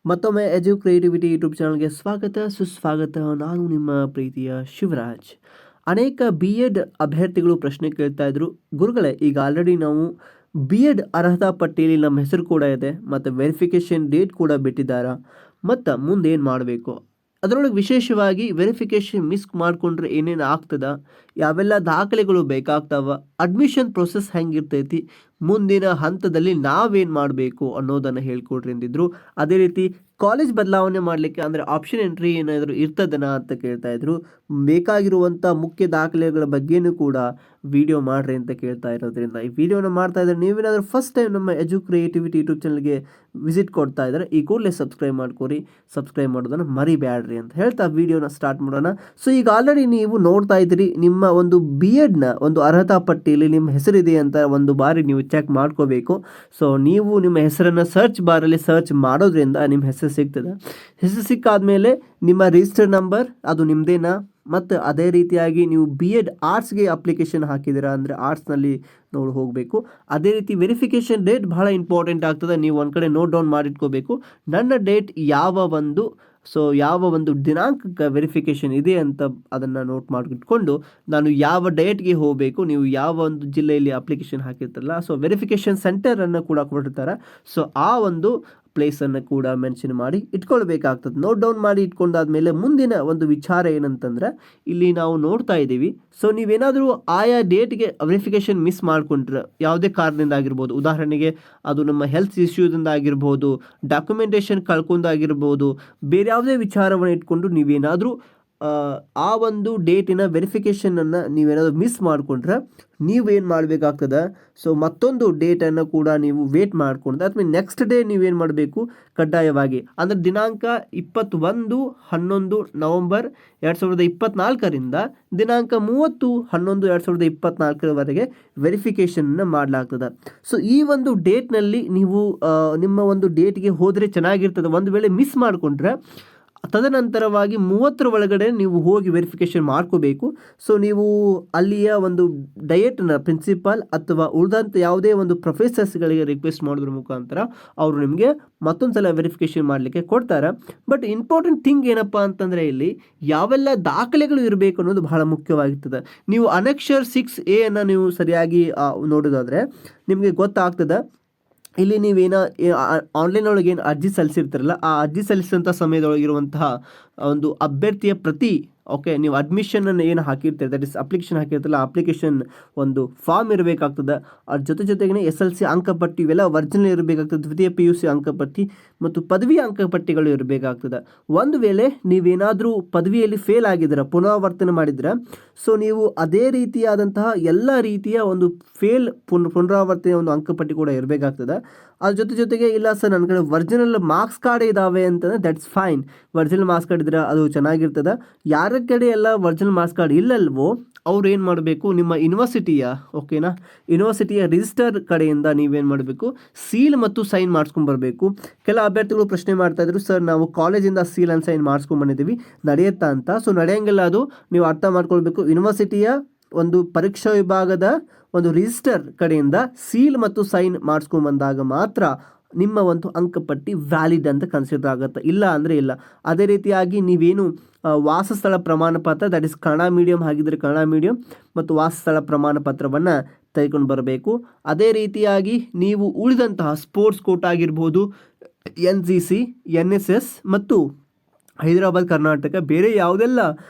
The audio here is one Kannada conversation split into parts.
ಮತ್ತೊಮ್ಮೆ ಎಜು ಕ್ರಿಯೇಟಿವಿಟಿ ಯೂಟ್ಯೂಬ್ ಚಾನಲ್ಗೆ ಸ್ವಾಗತ ಸುಸ್ವಾಗತ. ನಾನು ನಿಮ್ಮ ಪ್ರೀತಿಯ ಶಿವರಾಜ್. ಅನೇಕ ಬಿ ಎಡ್ ಅಭ್ಯರ್ಥಿಗಳು ಪ್ರಶ್ನೆ ಕೇಳ್ತಾ ಇದ್ರು, ಗುರುಗಳೇ ಈಗ ಆಲ್ರೆಡಿ ನಾವು ಬಿ ಎಡ್ ಅರ್ಹತಾ ಪಟ್ಟಿಯಲ್ಲಿ ನಮ್ಮ ಹೆಸರು ಕೂಡ ಇದೆ ಮತ್ತು ವೆರಿಫಿಕೇಷನ್ ಡೇಟ್ ಕೂಡ ಬಿಟ್ಟಿದ್ದಾರೆ, ಮತ್ತು ಮುಂದೆ ಏನು ಮಾಡಬೇಕು? ಅದರೊಳಗೆ ವಿಶೇಷವಾಗಿ ವೆರಿಫಿಕೇಷನ್ ಮಿಸ್ ಮಾಡಿಕೊಂಡ್ರೆ ಏನೇನು ಆಗ್ತದ, ಯಾವೆಲ್ಲ ದಾಖಲೆಗಳು ಬೇಕಾಗ್ತಾವ, ಅಡ್ಮಿಷನ್ ಪ್ರೊಸೆಸ್ ಹೆಂಗಿರ್ತೈತಿ, ಮುಂದಿನ ಹಂತದಲ್ಲಿ ನಾವೇನು ಮಾಡಬೇಕು ಅನ್ನೋದನ್ನು ಹೇಳ್ಕೊಡ್ರಿ ಅಂದಿದ್ರು. ಅದೇ ರೀತಿ ಕಾಲೇಜ್ ಬದಲಾವಣೆ ಮಾಡಲಿಕ್ಕೆ ಅಂದರೆ ಆಪ್ಷನ್ ಎಂಟ್ರಿ ಏನಾದರೂ ಇರ್ತದನಾ ಅಂತ ಕೇಳ್ತಾ ಇದ್ರು. ಬೇಕಾಗಿರುವಂಥ ಮುಖ್ಯ ದಾಖಲೆಗಳ ಬಗ್ಗೆನೂ ಕೂಡ ವಿಡಿಯೋ ಮಾಡ್ರಿ ಅಂತ ಕೇಳ್ತಾ ಇರೋದ್ರಿಂದ ಈ ವಿಡಿಯೋನ ಮಾಡ್ತಾ ಇದ್ದಾರೆ. ನೀವೇನಾದರೂ ಫಸ್ಟ್ ಟೈಮ್ ನಮ್ಮ ಎಜು ಕ್ರಿಯೇಟಿವಿಟಿ ಯೂಟ್ಯೂಬ್ ಚಾನಲ್ಗೆ ವಿಸಿಟ್ ಕೊಡ್ತಾ ಇದ್ದಾರೆ, ಈ ಕೂಡಲೇ ಸಬ್ಸ್ಕ್ರೈಬ್ ಮಾಡ್ಕೊರಿ. ಸಬ್ಸ್ಕ್ರೈಬ್ ಮಾಡೋದನ್ನು ಮರಿಬ್ಯಾಡ್ರಿ ಅಂತ ಹೇಳ್ತಾ ವಿಡಿಯೋನ ಸ್ಟಾರ್ಟ್ ಮಾಡೋಣ. ಸೊ ಈಗ ಆಲ್ರೆಡಿ ನೀವು ನೋಡ್ತಾ ಇದ್ದೀರಿ, ನಿಮ್ಮ ಒಂದು ಬಿ ಎಡ್ನ ಒಂದು ಅರ್ಹತಾ ಪಟ್ಟಿಯಲ್ಲಿ ನಿಮ್ಮ ಹೆಸರಿದೆ ಅಂತ ಒಂದು ಬಾರಿ ನೀವು ಚೆಕ್ ಮಾಡ್ಕೋಬೇಕು. ಸೊ ನೀವು ನಿಮ್ಮ ಹೆಸರನ್ನು ಸರ್ಚ್ ಬಾರಲ್ಲಿ ಸರ್ಚ್ ಮಾಡೋದ್ರಿಂದ ನಿಮ್ಮ ಹೆಸರು ಸಿಗ್ತದೆ. ಹೆಸರು ಸಿಕ್ಕಾದ್ಮೇಲೆ ನಿಮ್ಮ ರಿಜಿಸ್ಟರ್ ನಂಬರ್ ಅದು ನಿಮ್ಮದೇನಾ, ಮತ್ತು ಅದೇ ರೀತಿಯಾಗಿ ನೀವು ಬಿ ಎಡ್ ಆರ್ಟ್ಸ್ಗೆ ಅಪ್ಲಿಕೇಶನ್ ಹಾಕಿದ್ದೀರಾ ಅಂದರೆ ಆರ್ಟ್ಸ್ನಲ್ಲಿ ನೋಡಿ ಹೋಗಬೇಕು. ಅದೇ ರೀತಿ ವೆರಿಫಿಕೇಷನ್ ಡೇಟ್ ಬಹಳ ಇಂಪಾರ್ಟೆಂಟ್ ಆಗ್ತದೆ, ನೀವು ಒಂದು ಕಡೆ ನೋಟ್ ಡೌನ್ ಮಾಡಿಟ್ಕೋಬೇಕು. ನನ್ನ ಡೇಟ್ ಯಾವ ಒಂದು ದಿನಾಂಕಕ್ಕೆ ವೆರಿಫಿಕೇಷನ್ ಇದೆ ಅಂತ ಅದನ್ನು ನೋಟ್ ಮಾಡಿಟ್ಕೊಂಡು ನಾನು ಯಾವ ಡೇಟ್ಗೆ ಹೋಗಬೇಕು, ನೀವು ಯಾವ ಒಂದು ಜಿಲ್ಲೆಯಲ್ಲಿ ಅಪ್ಲಿಕೇಶನ್ ಹಾಕಿರ್ತಾರಲ್ಲ, ಸೊ ವೆರಿಫಿಕೇಷನ್ ಸೆಂಟರನ್ನು ಕೂಡ ಕೊಟ್ಟಿರ್ತಾರೆ. ಸೊ ಆ ಒಂದು ಪ್ಲೇಸನ್ನು ಕೂಡ ಮೆನ್ಷನ್ ಮಾಡಿ ಇಟ್ಕೊಳ್ಬೇಕಾಗ್ತದೆ. ನೋಟ್ ಡೌನ್ ಮಾಡಿ ಇಟ್ಕೊಂಡಾದ್ಮೇಲೆ ಮುಂದಿನ ಒಂದು ವಿಚಾರ ಏನಂತಂದ್ರೆ, ಇಲ್ಲಿ ನಾವು ನೋಡ್ತಾ ಇದ್ದೀವಿ, ಸೊ ನೀವೇನಾದರೂ ಆಯಾ ಡೇಟ್ಗೆ ವೆರಿಫಿಕೇಷನ್ ಮಿಸ್ ಮಾಡಿಕೊಂಡ್ರೆ ಯಾವುದೇ ಕಾರಣದಿಂದ ಆಗಿರ್ಬೋದು, ಉದಾಹರಣೆಗೆ ಅದು ನಮ್ಮ ಹೆಲ್ತ್ ಇಶ್ಯೂದಿಂದ ಆಗಿರ್ಬೋದು, ಡಾಕ್ಯುಮೆಂಟೇಷನ್ ಕಳ್ಕೊಂಡಾಗಿರ್ಬೋದು, ಬೇರೆ ಯಾವುದೇ ವಿಚಾರವನ್ನು ಇಟ್ಕೊಂಡು ನೀವೇನಾದರೂ ಆ ಒಂದು ಡೇಟಿನ ವೆರಿಫಿಕೇಷನನ್ನು ನೀವೇನಾದರೂ ಮಿಸ್ ಮಾಡಿಕೊಂಡ್ರೆ ನೀವೇನು ಮಾಡಬೇಕಾಗ್ತದೆ, ಸೊ ಮತ್ತೊಂದು ಡೇಟನ್ನು ಕೂಡ ನೀವು ವೇಟ್ ಮಾಡಿಕೊಂಡು ಅಥವಾ ನೆಕ್ಸ್ಟ್ ಡೇ ನೀವೇನು ಮಾಡಬೇಕು ಕಡ್ಡಾಯವಾಗಿ, ಅಂದರೆ ದಿನಾಂಕ 21/11 ನವಂಬರ್ 2024 ದಿನಾಂಕ 30/11/2024 ವೆರಿಫಿಕೇಷನ್ನ ಮಾಡಲಾಗ್ತದೆ. ಸೊ ಈ ಒಂದು ಡೇಟ್ನಲ್ಲಿ ನೀವು ನಿಮ್ಮ ಒಂದು ಡೇಟ್ಗೆ ಹೋದರೆ ಚೆನ್ನಾಗಿರ್ತದೆ. ಒಂದು ವೇಳೆ ಮಿಸ್ ಮಾಡಿಕೊಂಡ್ರೆ ತದನಂತರವಾಗಿ 30 ಒಳಗಡೆ ನೀವು ಹೋಗಿ ವೆರಿಫಿಕೇಷನ್ ಮಾಡ್ಕೋಬೇಕು. ಸೊ ನೀವು ಅಲ್ಲಿಯ ಒಂದು ಡಯಟ್ನ ಪ್ರಿನ್ಸಿಪಾಲ್ ಅಥವಾ ಉಳಿದಂಥ ಯಾವುದೇ ಒಂದು ಪ್ರೊಫೆಸರ್ಸ್ಗಳಿಗೆ ರಿಕ್ವೆಸ್ಟ್ ಮಾಡೋದ್ರ ಮುಖಾಂತರ ಅವರು ನಿಮಗೆ ಮತ್ತೊಂದು ಸಲ ವೆರಿಫಿಕೇಷನ್ ಮಾಡಲಿಕ್ಕೆ ಕೊಡ್ತಾರೆ. ಬಟ್ ಇಂಪಾರ್ಟೆಂಟ್ ಥಿಂಗ್ ಏನಪ್ಪ ಅಂತಂದರೆ, ಇಲ್ಲಿ ಯಾವೆಲ್ಲ ದಾಖಲೆಗಳು ಇರಬೇಕು ಅನ್ನೋದು ಬಹಳ ಮುಖ್ಯವಾಗಿರ್ತದೆ. ನೀವು ಅನೆಕ್ಷರ್ 6A ನೀವು ಸರಿಯಾಗಿ ನೋಡೋದಾದರೆ ನಿಮಗೆ ಗೊತ್ತಾಗ್ತದೆ. ಇಲ್ಲಿ ನೀವೇನೋ ಆನ್ಲೈನ್ ಒಳಗೆ ಏನು ಅರ್ಜಿ ಸಲ್ಲಿಸಿರ್ತಾರಲ್ಲ, ಆ ಅರ್ಜಿ ಸಲ್ಲಿಸಿದಂಥ ಸಮಯದೊಳಗಿರುವಂತಹ ಒಂದು ಅಭ್ಯರ್ಥಿಯ ಪ್ರತಿ, ಓಕೆ, ನೀವು ಅಡ್ಮಿಷನನ್ನು ಏನು ಹಾಕಿರ್ತೀರಿ, ದಟ್ ಇಸ್ ಅಪ್ಲಿಕೇಶನ್ ಹಾಕಿರ್ತಾರಲ್ಲ, ಅಪ್ಲಿಕೇಶನ್ ಒಂದು ಫಾರ್ಮ್ ಇರಬೇಕಾಗ್ತದೆ. ಅದ್ರ ಜೊತೆಗೆ SLC ಅಂಕಪಟ್ಟಿ ಇವೆಲ್ಲ ಒರಿಜಿನಲ್ ಇರಬೇಕಾಗ್ತದೆ. ದ್ವಿತೀಯ PUC ಅಂಕಪಟ್ಟಿ ಮತ್ತು ಪದವಿ ಅಂಕಪಟ್ಟಿಗಳು ಇರಬೇಕಾಗ್ತದೆ. ಒಂದು ವೇಳೆ ನೀವೇನಾದರೂ ಪದವಿಯಲ್ಲಿ ಫೇಲ್ ಆಗಿದ್ದೀರ, ಪುನರಾವರ್ತನೆ ಮಾಡಿದ್ರೆ, ಸೊ ನೀವು ಅದೇ ರೀತಿಯಾದಂತಹ ಎಲ್ಲ ರೀತಿಯ ಒಂದು ಪುನರಾವರ್ತನೆಯ ಒಂದು ಅಂಕಪಟ್ಟಿ ಕೂಡ ಇರಬೇಕಾಗ್ತದೆ. ಅದ್ರ ಜೊತೆಗೆ ಇಲ್ಲ ಸರ್ ನನ್ನ ಕಡೆ ಒರಿಜಿನಲ್ ಮಾರ್ಕ್ಸ್ ಕಾರ್ಡ್ ಇದ್ದಾವೆ ಅಂತಂದರೆ that's fine, original marks card ಇದ್ದರೆ ಅದು ಚೆನ್ನಾಗಿರ್ತದೆ. ಯಾರ ಕಡೆ ಎಲ್ಲ ಒರಿಜಿನಲ್ ಮಾರ್ಕ್ಸ್ ಕಾರ್ಡ್ ಇಲ್ಲಲ್ವೋ ಅವ್ರು ಏನು ಮಾಡಬೇಕು, ನಿಮ್ಮ ಯೂನಿವರ್ಸಿಟಿಯ ರಿಜಿಸ್ಟರ್ ಕಡೆಯಿಂದ ನೀವೇನು ಮಾಡಬೇಕು, ಸೀಲ್ ಮತ್ತು ಸೈನ್ ಮಾಡಿಸ್ಕೊಂಬರ್ಬೇಕು. ಕೆಲ ಅಭ್ಯರ್ಥಿಗಳು ಪ್ರಶ್ನೆ ಮಾಡ್ತಾಯಿದ್ರು, ಸರ್ ನಾವು ಕಾಲೇಜಿಂದ ಸೀಲ್ ಆ್ಯಂಡ್ ಸೈನ್ ಮಾಡಿಸ್ಕೊಂಬಂದಿದ್ದೀವಿ, ನಡೆಯುತ್ತಾ ಅಂತ. ಸೊ ನಡೆಯಂಗಿಲ್ಲ, ಅದು ನೀವು ಅರ್ಥ ಮಾಡ್ಕೊಳ್ಬೇಕು. ಯೂನಿವರ್ಸಿಟಿಯ ಒಂದು ಪರೀಕ್ಷಾ ವಿಭಾಗದ ಒಂದು ರಿಜಿಸ್ಟರ್ ಕಡೆಯಿಂದ ಸೀಲ್ ಮತ್ತು ಸೈನ್ ಮಾಡಿಸ್ಕೊಂಬಂದಾಗ ಮಾತ್ರ ನಿಮ್ಮ ಒಂದು ಅಂಕಪಟ್ಟಿ ವ್ಯಾಲಿಡ್ ಅಂತ ಕನ್ಸಿಡರ್ ಆಗುತ್ತೆ, ಇಲ್ಲ ಅಂದರೆ ಇಲ್ಲ. ಅದೇ ರೀತಿಯಾಗಿ ನೀವೇನು ವಾಸಸ್ಥಳ ಪ್ರಮಾಣ ಪತ್ರ, ದಟ್ ಇಸ್ ಕನ್ನಡ ಮೀಡಿಯಂ ಆಗಿದ್ದರೆ ಕನ್ನಡ ಮೀಡಿಯಂ ಮತ್ತು ವಾಸಸ್ಥಳ ಪ್ರಮಾಣ ಪತ್ರವನ್ನು ತೆಗೆದುಕೊಂಡು ಬರಬೇಕು. ಅದೇ ರೀತಿಯಾಗಿ ನೀವು ಉಳಿದಂತಹ ಸ್ಪೋರ್ಟ್ಸ್ ಕೋಟಾ ಆಗಿರ್ಬೋದು, NCC, NSS ಮತ್ತು ಹೈದರಾಬಾದ್ ಕರ್ನಾಟಕ, ಬೇರೆ ಯಾವುದೆಲ್ಲ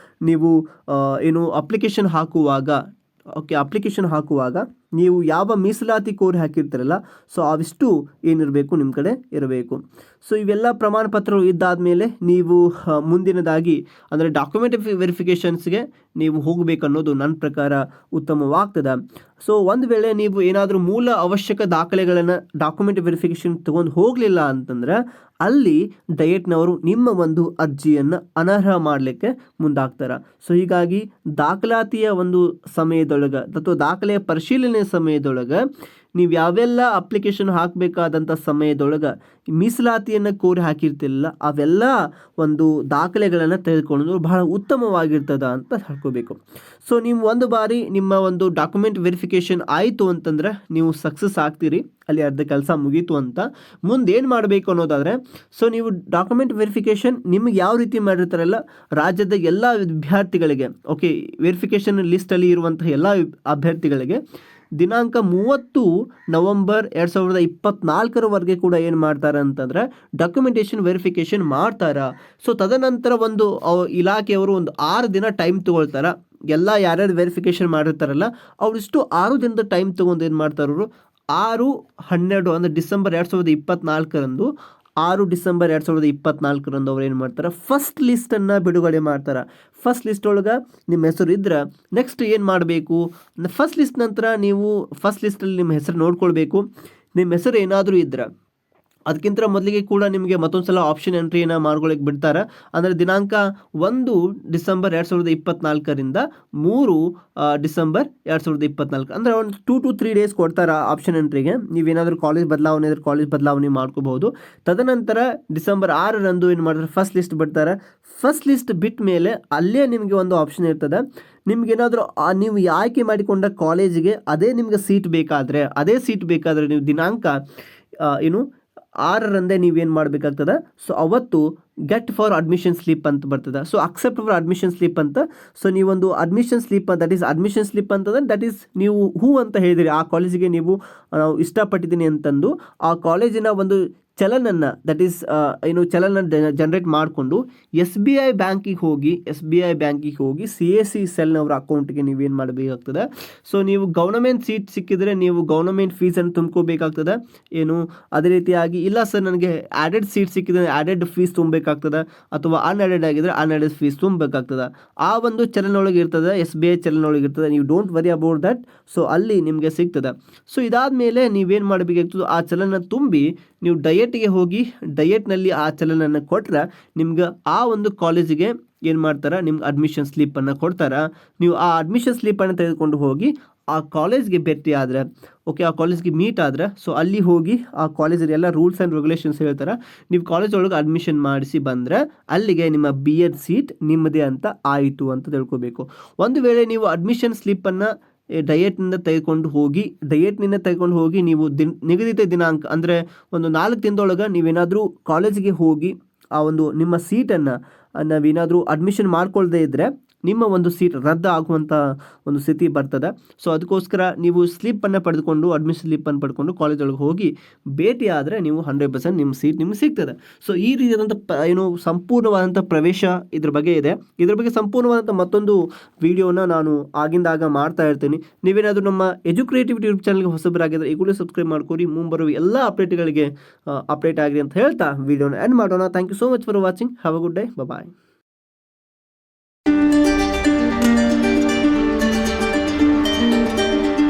ನೀವು ಅಪ್ಲಿಕೇಶನ್ ಹಾಕುವಾಗ ನೀವು ಯಾವ ಮೀಸಲಾತಿ ಕೋರಿ ಹಾಕಿರ್ತಾರಲ್ಲ, ಸೊ ಅವಿಷ್ಟು ಏನಿರಬೇಕು ನಿಮ್ಮ ಕಡೆ ಇರಬೇಕು. ಸೊ ಇವೆಲ್ಲ ಪ್ರಮಾಣ ಪತ್ರಗಳು ಇದ್ದಾದಮೇಲೆ ನೀವು ಮುಂದಿನದಾಗಿ ಅಂದರೆ ಡಾಕ್ಯುಮೆಂಟ್ ವೆರಿಫಿಕೇಷನ್ಸ್ಗೆ ನೀವು ಹೋಗಬೇಕನ್ನೋದು ನನ್ನ ಪ್ರಕಾರ ಉತ್ತಮವಾಗ್ತದೆ. ಸೊ ಒಂದು ವೇಳೆ ನೀವು ಏನಾದರೂ ಮೂಲ ಅವಶ್ಯಕ ದಾಖಲೆಗಳನ್ನು ಡಾಕ್ಯುಮೆಂಟ್ ವೆರಿಫಿಕೇಷನ್ ತೊಗೊಂಡು ಹೋಗಲಿಲ್ಲ ಅಂತಂದರೆ ಅಲ್ಲಿ ಡಯಟ್ನವರು ನಿಮ್ಮ ಒಂದು ಅರ್ಜಿಯನ್ನು ಅನರ್ಹ ಮಾಡಲಿಕ್ಕೆ ಮುಂದಾಗ್ತಾರೆ. ಸೊ ಹೀಗಾಗಿ ದಾಖಲಾತಿಯ ಒಂದು ಸಮಯದೊಳಗೆ ಅಥವಾ ದಾಖಲೆಯ ಪರಿಶೀಲನೆ ಸಮಯದೊಳಗೆ ನೀವು ಯಾವೆಲ್ಲ ಅಪ್ಲಿಕೇಶನ್ ಹಾಕಬೇಕಾದಂಥ ಸಮಯದೊಳಗೆ ಮೀಸಲಾತಿಯನ್ನು ಕೋರಿ ಹಾಕಿರ್ತಿಲ್ಲ ಅವೆಲ್ಲ ಒಂದು ದಾಖಲೆಗಳನ್ನು ತೆಗೆದುಕೊಳ್ಳೋದು ಬಹಳ ಉತ್ತಮವಾಗಿರ್ತದೆ ಅಂತ ಹೇಳ್ಕೋಬೇಕು. ಸೊ ನೀವು ಒಂದು ಬಾರಿ ನಿಮ್ಮ ಒಂದು ಡಾಕ್ಯುಮೆಂಟ್ ವೆರಿಫಿಕೇಷನ್ ಆಯಿತು ಅಂತಂದರೆ ನೀವು ಸಕ್ಸಸ್ ಆಗ್ತೀರಿ, ಅಲ್ಲಿ ಅರ್ಧ ಕೆಲಸ ಮುಗೀತು ಅಂತ. ಮುಂದೆ ಏನು ಮಾಡಬೇಕು ಅನ್ನೋದಾದರೆ, ಸೊ ನೀವು ಡಾಕ್ಯುಮೆಂಟ್ ವೆರಿಫಿಕೇಷನ್ ನಿಮಗೆ ಯಾವ ರೀತಿ ಮಾಡಿರ್ತಾರಲ್ಲ ರಾಜ್ಯದ ಎಲ್ಲ ವಿದ್ಯಾರ್ಥಿಗಳಿಗೆ, ಓಕೆ, ವೆರಿಫಿಕೇಷನ್ ಲಿಸ್ಟಲ್ಲಿ ಇರುವಂತಹ ಎಲ್ಲ ಅಭ್ಯರ್ಥಿಗಳಿಗೆ ದಿನಾಂಕ 30 ನವಂಬರ್ 2024 ಕೂಡ ಏನು ಮಾಡ್ತಾರೆ ಅಂತಂದರೆ ಡಾಕ್ಯುಮೆಂಟೇಷನ್ ವೆರಿಫಿಕೇಷನ್ ಮಾಡ್ತಾರೆ. ಸೊ ತದನಂತರ ಒಂದು ಇಲಾಖೆಯವರು ಒಂದು 6 ದಿನ ಟೈಮ್ ತೊಗೊಳ್ತಾರೆ. ಎಲ್ಲ ಯಾರ್ಯಾರು ವೆರಿಫಿಕೇಷನ್ ಮಾಡಿರ್ತಾರಲ್ಲ ಅವರಿಷ್ಟು 6 ದಿನದ ಟೈಮ್ ತೊಗೊಂಡು ಏನು ಮಾಡ್ತಾರೆ ಅವರು 6/12 ಅಂದರೆ ಡಿಸೆಂಬರ್ 2024 6 ಡಿಸೆಂಬರ್ 2024 ಅವ್ರು ಏನು ಮಾಡ್ತಾರೆ ಫಸ್ಟ್ ಲಿಸ್ಟನ್ನು ಬಿಡುಗಡೆ ಮಾಡ್ತಾರೆ. ಫಸ್ಟ್ ಲಿಸ್ಟ್ ಒಳಗೆ ನಿಮ್ಮ ಹೆಸರು ಇದ್ರೆ ನೆಕ್ಸ್ಟ್ ಏನು ಮಾಡಬೇಕು, ಫಸ್ಟ್ ಲಿಸ್ಟ್ ನಂತರ ನೀವು ಫಸ್ಟ್ ಲಿಸ್ಟಲ್ಲಿ ನಿಮ್ಮ ಹೆಸರು ನೋಡ್ಕೊಳ್ಬೇಕು. ನಿಮ್ಮ ಹೆಸರು ಏನಾದರೂ ಇದ್ರೆ ಅದಕ್ಕಿಂತ ಮೊದಲಿಗೆ ಕೂಡ ನಿಮಗೆ ಮತ್ತೊಂದು ಸಲ ಆಪ್ಷನ್ ಎಂಟ್ರಿಯನ್ನು ಮಾಡ್ಕೊಳ್ಳಿಕ್ಕೆ ಬಿಡ್ತಾರೆ. ಅಂದರೆ ದಿನಾಂಕ 1 ಡಿಸೆಂಬರ್ 2024 3 ಡಿಸೆಂಬರ್ 2024 ಅಂದರೆ ಒಂದು 2 to 3 ಡೇಸ್ ಕೊಡ್ತಾರೆ ಆಪ್ಷನ್ ಎಂಟ್ರಿಗೆ. ನೀವೇನಾದರೂ ಕಾಲೇಜ್ ಬದಲಾವಣೆ ಇದ್ರೆ ಕಾಲೇಜ್ ಬದಲಾವಣೆ ಮಾಡ್ಕೋಬಹುದು. ತದನಂತರ ಡಿಸೆಂಬರ್ 6 ಏನು ಮಾಡ್ತಾರೆ ಫಸ್ಟ್ ಲಿಸ್ಟ್ ಬಿಡ್ತಾರೆ. ಫಸ್ಟ್ ಲಿಸ್ಟ್ ಬಿಟ್ಟ ಮೇಲೆ ಅಲ್ಲೇ ನಿಮಗೆ ಒಂದು ಆಪ್ಷನ್ ಇರ್ತದೆ. ನಿಮ್ಗೇನಾದರೂ ನೀವು ಆಯ್ಕೆ ಮಾಡಿಕೊಂಡ ಕಾಲೇಜಿಗೆ ಅದೇ ನಿಮಗೆ ಸೀಟ್ ಬೇಕಾದರೆ ನೀವು ದಿನಾಂಕ 6 ನೀವೇನು ಮಾಡಬೇಕಾಗ್ತದೆ. ಸೊ ಅವತ್ತು ಗೆಟ್ ಫಾರ್ ಅಡ್ಮಿಷನ್ ಸ್ಲಿಪ್ ಅಂತ ಬರ್ತದೆ. So accept for admission slip ಅಂತ. ಸೊ ನೀವೊಂದು admission slip that is admission slip ಅಂತಂದರೆ ದಟ್ ಈಸ್ ನೀವು ಹೂ ಅಂತ ಹೇಳಿದಿರಿ ಆ ಕಾಲೇಜಿಗೆ ನೀವು ನಾವು ಇಷ್ಟಪಟ್ಟಿದ್ದೀನಿ ಅಂತಂದು ಆ ಕಾಲೇಜಿನ ಒಂದು ಚಲನನ್ನು ದಟ್ ಈಸ್ ಚಲನ ಜನರೇಟ್ ಮಾಡಿಕೊಂಡು SBI ಬ್ಯಾಂಕಿಗೆ ಹೋಗಿ CAC ಸೆಲ್ನವರ ಅಕೌಂಟ್ಗೆ ನೀವೇನು ಮಾಡಬೇಕಾಗ್ತದೆ. ಸೊ ನೀವು ಗೌರ್ನಮೆಂಟ್ ಸೀಟ್ ಸಿಕ್ಕಿದರೆ ನೀವು ಗೌರ್ನಮೆಂಟ್ ಫೀಸನ್ನು ತುಂಬ್ಕೋಬೇಕಾಗ್ತದೆ. ಅದೇ ರೀತಿಯಾಗಿ ಇಲ್ಲ ಸರ್ ನನಗೆ ಆ್ಯಡೆಡ್ ಸೀಟ್ ಸಿಕ್ಕಿದರೆ ಆ್ಯಡೆಡ್ ಫೀಸ್ ತುಂಬಬೇಕಾಗ್ತದೆ, ಅಥವಾ ಅನ್ಆ್ಯಡೆಡ್ ಆಗಿದ್ರೆ ಅನ್ಆ್ಯಡೆಡ್ ಫೀಸ್ ತುಂಬಬೇಕಾಗ್ತದೆ. ಆ ಒಂದು ಚಲನೊಳಗೆ ಇರ್ತದೆ, SBI ಚಲನೊಳಗೆ ಇರ್ತದೆ. ನೀವು don't worry about that. So ಅಲ್ಲಿ ನಿಮಗೆ ಸಿಗ್ತದೆ. ಸೊ ಇದಾದ ಮೇಲೆ ನೀವೇನು ಮಾಡಬೇಕಾಗ್ತದೆ ಆ ಚಲನ ತುಂಬಿ ನೀವು ಡಯೆಟ್ಗೆ ಹೋಗಿ ಡಯೆಟ್ನಲ್ಲಿ ಆ ಚಲನನ್ನು ಕೊಟ್ಟರೆ ನಿಮ್ಗೆ ಆ ಒಂದು ಕಾಲೇಜಿಗೆ ಏನು ಮಾಡ್ತಾರೆ ನಿಮ್ಗೆ ಅಡ್ಮಿಷನ್ ಸ್ಲಿಪ್ಪನ್ನು ಕೊಡ್ತಾರೆ. ನೀವು ಆ ಅಡ್ಮಿಷನ್ ಸ್ಲಿಪ್ಪನ್ನು ತೆಗೆದುಕೊಂಡು ಹೋಗಿ ಆ ಕಾಲೇಜ್ಗೆ ಭೇಟಿ ಆದರೆ, ಓಕೆ, ಆ ಕಾಲೇಜ್ಗೆ ಮೀಟ್ ಆದರೆ, ಸೊ ಅಲ್ಲಿ ಹೋಗಿ ಆ ಕಾಲೇಜಲ್ಲಿ ಎಲ್ಲ ರೂಲ್ಸ್ ಆ್ಯಂಡ್ ರೆಗ್ಯುಲೇಷನ್ಸ್ ಹೇಳ್ತಾರೆ. ನೀವು ಕಾಲೇಜ್ ಒಳಗೆ ಅಡ್ಮಿಷನ್ ಮಾಡಿಸಿ ಬಂದರೆ ಅಲ್ಲಿಗೆ ನಿಮ್ಮ B.Ed ಸೀಟ್ ನಿಮ್ಮದೇ ಅಂತ ಆಯಿತು ಅಂತ ತಿಳ್ಕೊಬೇಕು. ಒಂದು ವೇಳೆ ನೀವು ಅಡ್ಮಿಷನ್ ಸ್ಲಿಪ್ಪನ್ನು ಡಯೆಟ್ನಿಂದ ತೆಗೆದುಕೊಂಡು ಹೋಗಿ ನೀವು ನಿಗದಿತ ದಿನಾಂಕ ಅಂದರೆ ಒಂದು 4 ದಿನದೊಳಗೆ ನೀವೇನಾದರೂ ಕಾಲೇಜಿಗೆ ಹೋಗಿ ಆ ಒಂದು ನಿಮ್ಮ ಸೀಟನ್ನು ನಾವೇನಾದರೂ ಅಡ್ಮಿಷನ್ ಮಾಡ್ಕೊಳ್ದೇ ಇದ್ದರೆ ನಿಮ್ಮ ಒಂದು ಸೀಟ್ ರದ್ದು ಆಗುವಂಥ ಒಂದು ಸ್ಥಿತಿ ಬರ್ತದೆ. ಸೊ ಅದಕ್ಕೋಸ್ಕರ ನೀವು ಸ್ಲಿಪ್ಪನ್ನು ಪಡೆದುಕೊಂಡು ಅಡ್ಮಿಷನ್ ಸ್ಲಿಪ್ಪನ್ನು ಪಡ್ಕೊಂಡು ಕಾಲೇಜ್ ಒಳಗೆ ಹೋಗಿ ಭೇಟಿ ಆದರೆ ನೀವು 100% ನಿಮ್ಮ ಸೀಟ್ ನಿಮಗೆ ಸಿಗ್ತದೆ. ಸೊ ಈ ರೀತಿಯಾದಂಥ ಸಂಪೂರ್ಣವಾದಂಥ ಪ್ರವೇಶ ಇದ್ರ ಬಗ್ಗೆ ಇದೆ. ಇದ್ರ ಬಗ್ಗೆ ಸಂಪೂರ್ಣವಾದಂಥ ಮತ್ತೊಂದು ವಿಡಿಯೋನ ನಾನು ಆಗಿಂದಾಗ ಮಾಡ್ತಾ ಇರ್ತೀನಿ. ನೀವೇನಾದರೂ ನಮ್ಮ ಎಜುಕ್ರಿಯೇಟಿವಿಟಿ ಯೂಟ್ಯೂಬ್ ಚಾನಲ್ಗೆ ಹೊಸಬರಾಗಿದ್ದರೆ ಈಗಲೂ ಸಬ್ಸ್ಕ್ರೈಬ್ ಮಾಡ್ಕೊರಿ. ಮುಂಬರುವ ಎಲ್ಲ ಅಪ್ಡೇಟ್ಗಳಿಗೆ ಅಪ್ಡೇಟ್ ಆಗಿರಿ ಅಂತ ಹೇಳ್ತಾ ವಿಡಿಯೋನ ಎಂಡ್ ಮಾಡೋಣ. Thank you so much for watching. Have a good day. Bye.